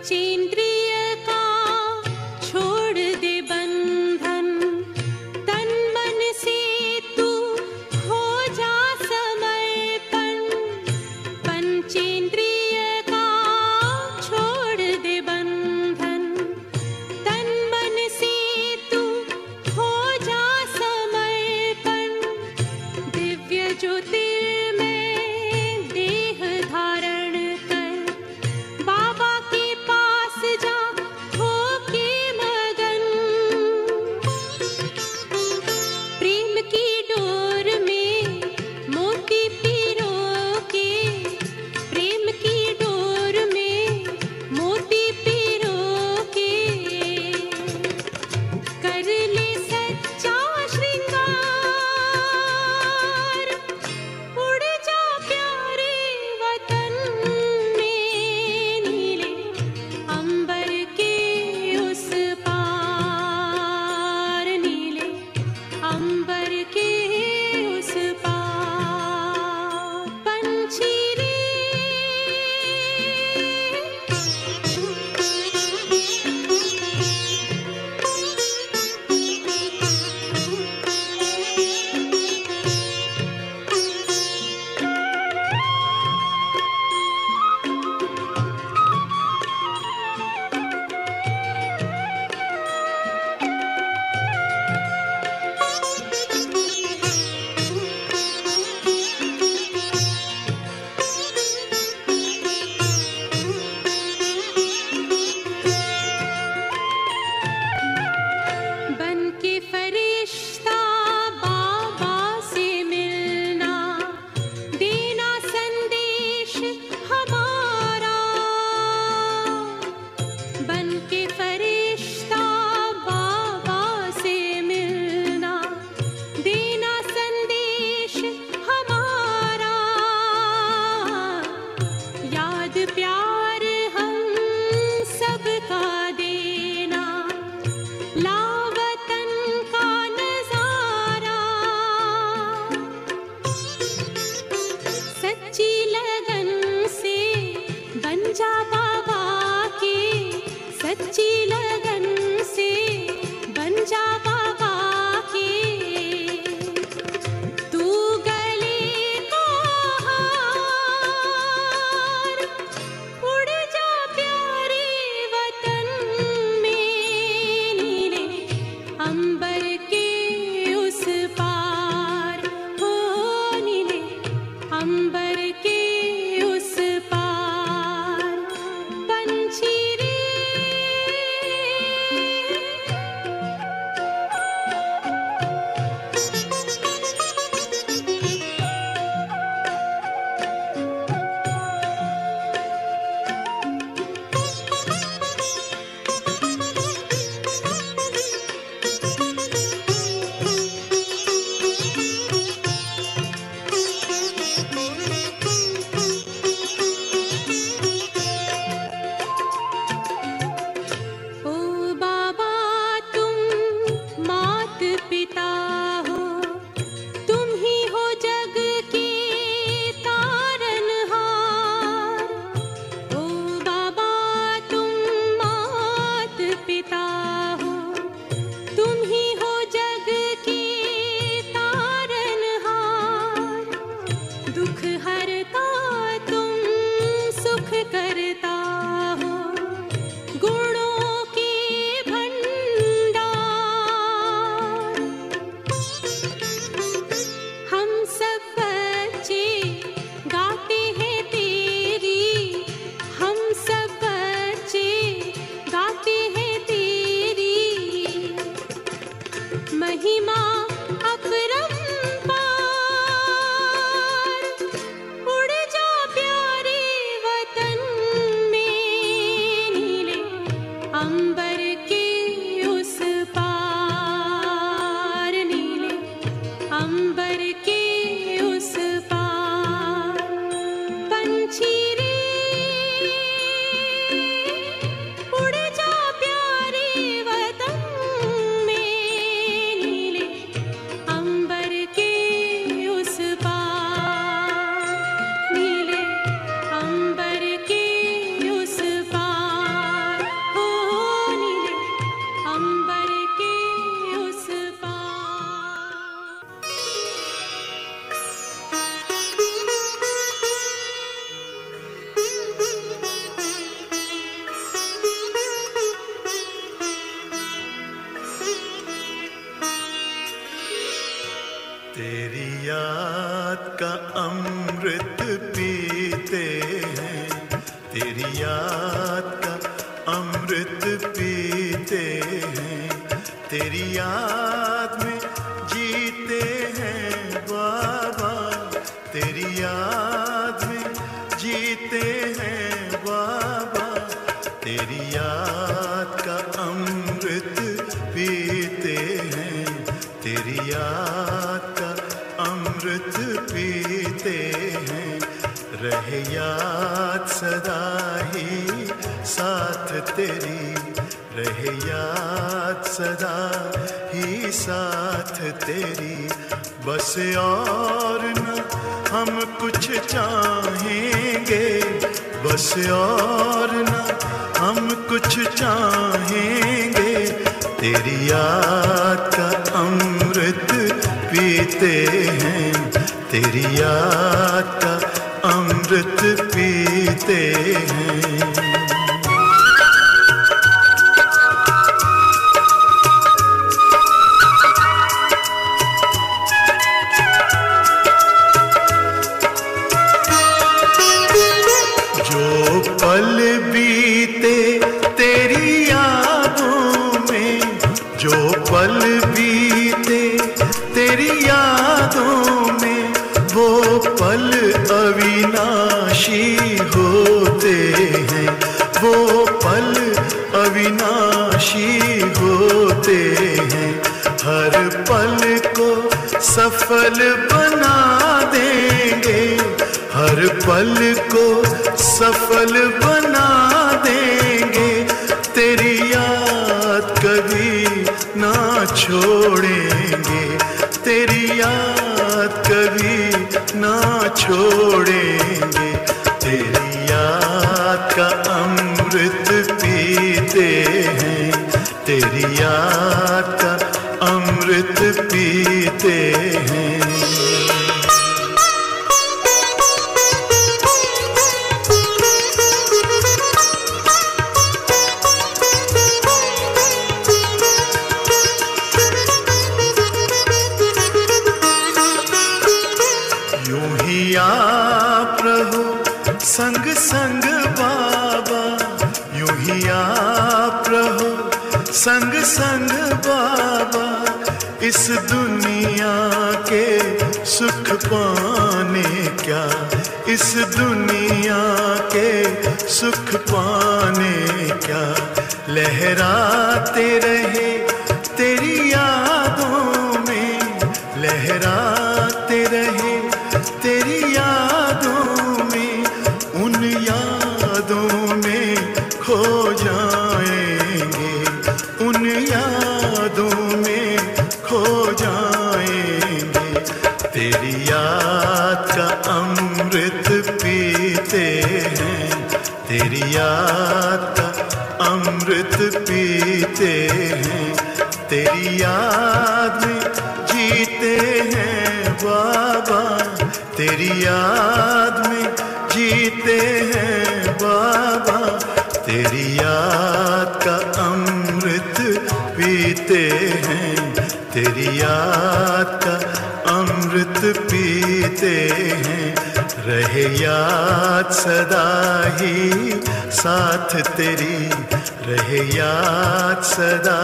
पंचेंद्रिय का छोड़ दे बंधन, तन मन से तू हो जा समर्पण। पंचेंद्रिय का छोड़ दे बंधन, तन मन से तू हो जा समर्पण। दिव्य ज्योतिर्मय देह धारण कर बाबा के पास जा। याद का अमृत पीते हैं, तेरी याद का अमृत पीते हैं, तेरी याद में जीते हैं बाबा, तेरी याद में जीते हैं बाबा, तेरी याद का अमृत पीते हैं, तेरी याद का अमृत पीते हैं। रहे याद सदा ही साथ तेरी, रहे याद सदा ही साथ तेरी, बस और न हम कुछ चाहेंगे, बस और न हम कुछ चाहेंगे, तेरी याद का अमृत पीते हैं, तेरी याद का अमृत पीते हैं। जो पल बीते तेरी यादों में, जो पल बीते तेरी यादों में, वो पल अविनाशी होते हैं, वो पल अविनाशी होते हैं। हर पल को सफल बना देंगे, हर पल को सफल बना देंगे, तेरी याद कभी ना छोड़ेंगे, तेरी याद कभी ना छोड़ेंगे, तेरी याद का अमृत पीते हैं, तेरी याद का अमृत पीते हैं। आप रहो संग संग बाबा, यूं ही आप रहो संग संग बाबा, इस दुनिया के सुख पाने क्या, इस दुनिया के सुख पाने क्या, लहराते रहे तेरी यादों में, लहराते रहे तेरी यादों में, उन यादों में खो जाएंगे, उन यादों में खो जाएंगे, तेरी याद का अमृत पीते हैं, तेरी याद का अमृत पीते हैं, तेरी याद में जीते हैं बाबा, तेरी याद में जीते हैं बाबा, तेरी याद का अमृत पीते हैं, तेरी याद का अमृत पीते हैं। रहे याद सदा ही साथ तेरी, रहे याद सदा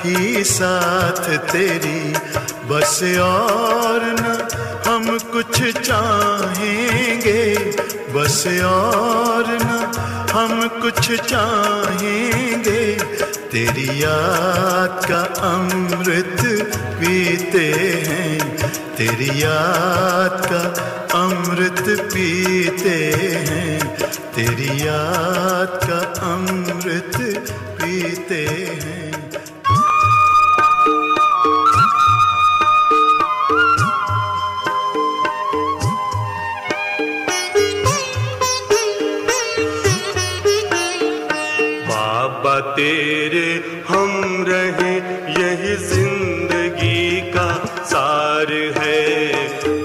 ही साथ तेरी, बस और न हम कुछ चाहेंगे, बस और न हम कुछ चाहेंगे, तेरी याद का अमृत पीते हैं, तेरी याद का अमृत पीते हैं, तेरी याद का अमृत पीते हैं। बाबा तेरे हम रहे यही जिंदगी का सार है,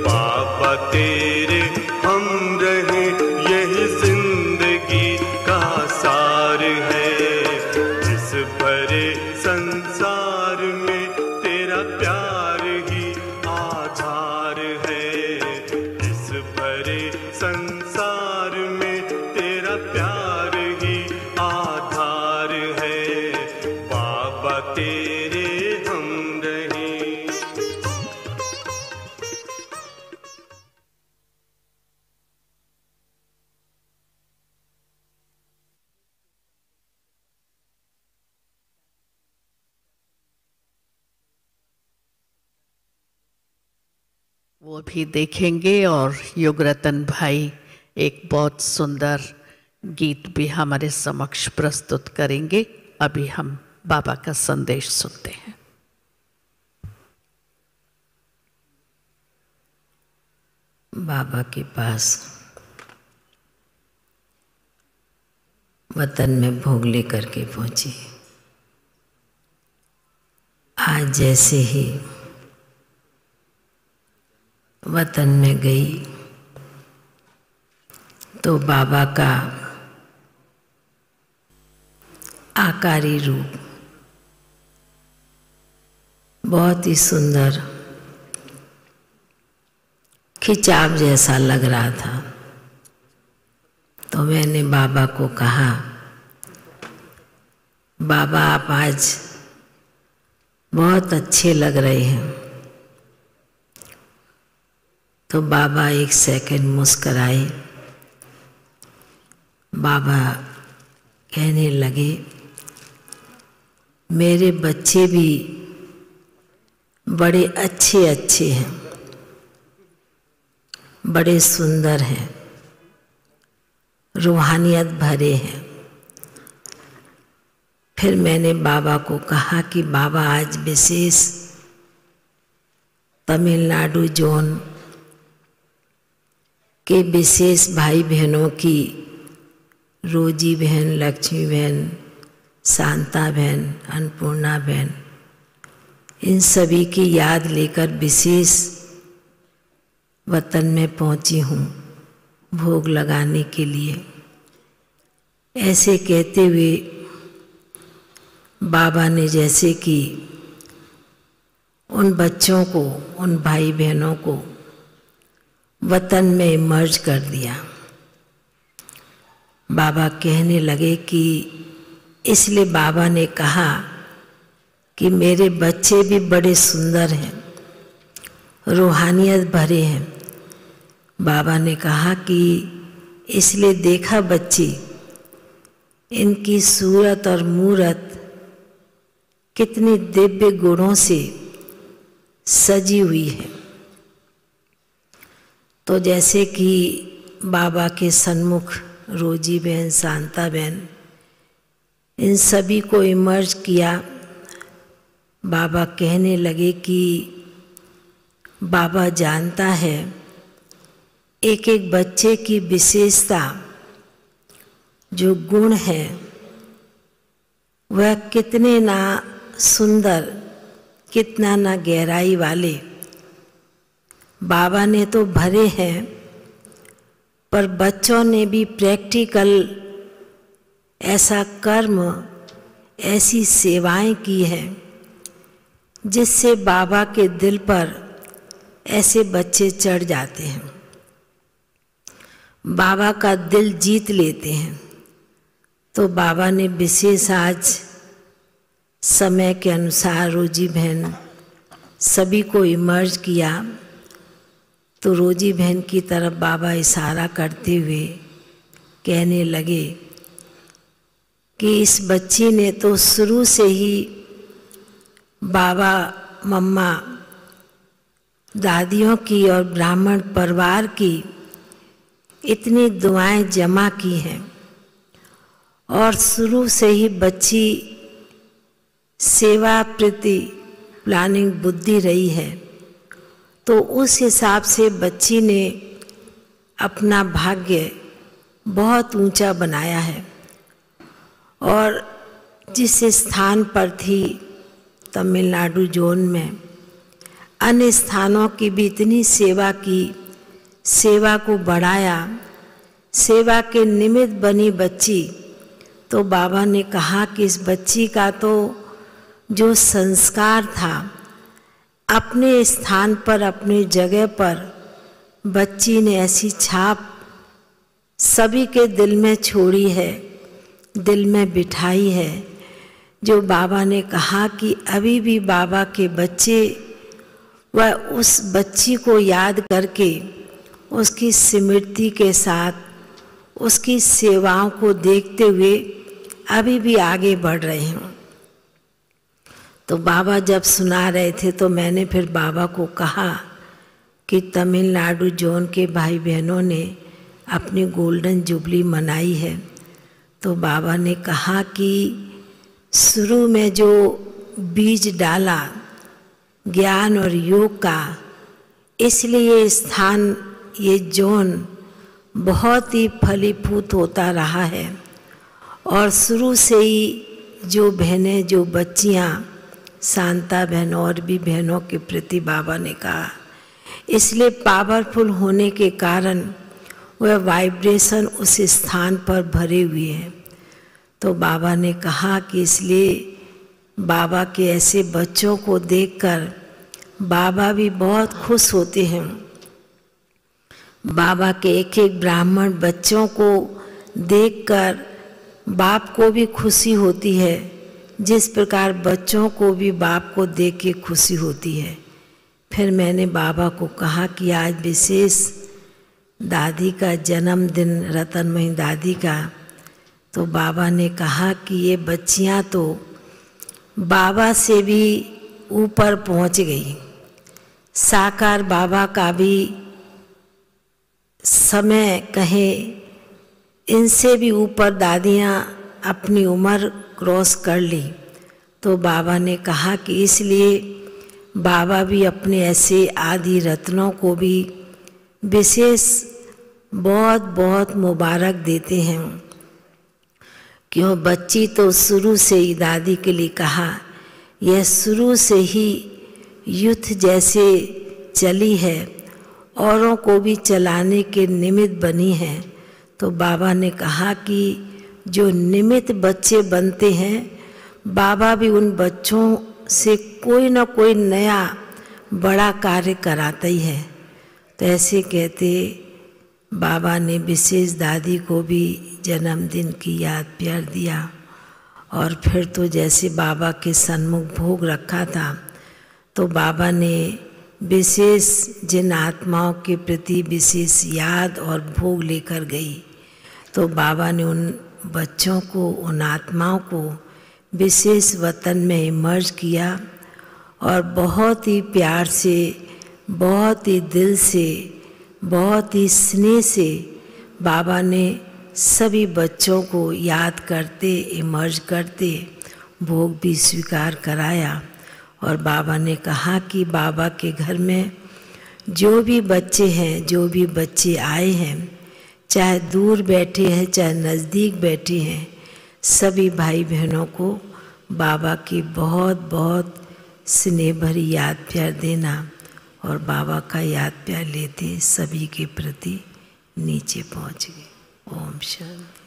बाबा तेरे हम रहे यही जिंदगी का सार है, इस भरे संसार में तेरा प्यार ही आधार है। वो भी देखेंगे और युगरतन भाई एक बहुत सुंदर गीत भी हमारे समक्ष प्रस्तुत करेंगे। अभी हम बाबा का संदेश सुनते हैं। बाबा के पास वतन में भोग लेकर के पहुंची। आज जैसे ही वतन में गई तो बाबा का आकारी रूप बहुत ही सुंदर खिंचाव जैसा लग रहा था। तो मैंने बाबा को कहा, बाबा आप आज बहुत अच्छे लग रहे हैं। तो बाबा एक सेकंड मुस्कराए। बाबा कहने लगे, मेरे बच्चे भी बड़े अच्छे अच्छे हैं, बड़े सुंदर हैं, रूहानियत भरे हैं। फिर मैंने बाबा को कहा कि बाबा आज विशेष तमिलनाडु जोन के विशेष भाई बहनों की, रोजी बहन, लक्ष्मी बहन, शांता बहन, अन्नपूर्णा बहन, इन सभी की याद लेकर विशेष वतन में पहुंची हूँ भोग लगाने के लिए। ऐसे कहते हुए बाबा ने जैसे कि उन बच्चों को, उन भाई बहनों को वतन में इमर्ज कर दिया। बाबा कहने लगे कि इसलिए बाबा ने कहा कि मेरे बच्चे भी बड़े सुंदर हैं, रूहानियत भरे हैं। बाबा ने कहा कि इसलिए देखा बच्ची, इनकी सूरत और मूरत कितनी दिव्य गुणों से सजी हुई है। तो जैसे कि बाबा के सन्मुख रोजी बहन, शांता बहन, इन सभी को इमर्ज किया। बाबा कहने लगे कि बाबा जानता है एक एक बच्चे की विशेषता, जो गुण है वह कितने ना सुंदर, कितना ना गहराई वाले। बाबा ने तो भरे हैं, पर बच्चों ने भी प्रैक्टिकल ऐसा कर्म, ऐसी सेवाएं की हैं जिससे बाबा के दिल पर ऐसे बच्चे चढ़ जाते हैं, बाबा का दिल जीत लेते हैं। तो बाबा ने विशेष आज समय के अनुसार रोजी बहन सभी को इमर्ज किया। तो रोजी बहन की तरफ बाबा इशारा करते हुए कहने लगे कि इस बच्ची ने तो शुरू से ही बाबा, मम्मा, दादियों की और ब्राह्मण परिवार की इतनी दुआएं जमा की हैं, और शुरू से ही बच्ची सेवा प्रति प्लानिंग बुद्धि रही है। तो उस हिसाब से बच्ची ने अपना भाग्य बहुत ऊंचा बनाया है, और जिस स्थान पर थी तमिलनाडु जोन में, अन्य स्थानों की भी इतनी सेवा की, सेवा को बढ़ाया, सेवा के निमित्त बनी बच्ची। तो बाबा ने कहा कि इस बच्ची का तो जो संस्कार था, अपने स्थान पर, अपनी जगह पर बच्ची ने ऐसी छाप सभी के दिल में छोड़ी है, दिल में बिठाई है, जो बाबा ने कहा कि अभी भी बाबा के बच्चे वह उस बच्ची को याद करके, उसकी स्मृति के साथ, उसकी सेवाओं को देखते हुए अभी भी आगे बढ़ रहे हैं। तो बाबा जब सुना रहे थे तो मैंने फिर बाबा को कहा कि तमिलनाडु जोन के भाई बहनों ने अपनी गोल्डन जुबली मनाई है, तो बाबा ने कहा कि शुरू में जो बीज डाला ज्ञान और योग का, इसलिए ये स्थान, ये जोन बहुत ही फलीभूत होता रहा है। और शुरू से ही जो बहनें, जो बच्चियाँ, शांता बहन और भी बहनों के प्रति बाबा ने कहा, इसलिए पावरफुल होने के कारण वह वाइब्रेशन उस स्थान पर भरे हुए हैं। तो बाबा ने कहा कि इसलिए बाबा के ऐसे बच्चों को देखकर बाबा भी बहुत खुश होते हैं। बाबा के एक एक ब्राह्मण बच्चों को देखकर बाप को भी खुशी होती है, जिस प्रकार बच्चों को भी बाप को देख के खुशी होती है। फिर मैंने बाबा को कहा कि आज विशेष दादी का जन्मदिन, रतनमयी दादी का, तो बाबा ने कहा कि ये बच्चियां तो बाबा से भी ऊपर पहुंच गई। साकार बाबा का भी समय कहे, इनसे भी ऊपर दादियाँ अपनी उम्र क्रॉस कर ली। तो बाबा ने कहा कि इसलिए बाबा भी अपने ऐसे आदि रत्नों को भी विशेष बहुत बहुत मुबारक देते हैं। क्यों बच्ची तो शुरू से ही, दादी के लिए कहा, यह शुरू से ही युद्ध जैसे चली है, औरों को भी चलाने के निमित्त बनी है। तो बाबा ने कहा कि जो निमित्त बच्चे बनते हैं, बाबा भी उन बच्चों से कोई ना कोई नया बड़ा कार्य कराता ही है। तो ऐसे कहते बाबा ने विशेष दादी को भी जन्मदिन की याद प्यार दिया। और फिर तो जैसे बाबा के सन्मुख भोग रखा था, तो बाबा ने विशेष जिन आत्माओं के प्रति विशेष याद और भोग लेकर गई, तो बाबा ने उन बच्चों को, उन आत्माओं को विशेष वतन में इमर्ज किया और बहुत ही प्यार से, बहुत ही दिल से, बहुत ही स्नेह से बाबा ने सभी बच्चों को याद करते, इमर्ज करते भोग भी स्वीकार कराया। और बाबा ने कहा कि बाबा के घर में जो भी बच्चे हैं, जो भी बच्चे आए हैं, चाहे दूर बैठे हैं चाहे नज़दीक बैठे हैं, सभी भाई बहनों को बाबा की बहुत बहुत स्नेह भरी याद प्यार देना और बाबा का याद प्यार लेते सभी के प्रति नीचे पहुंच गए। ओम शांति।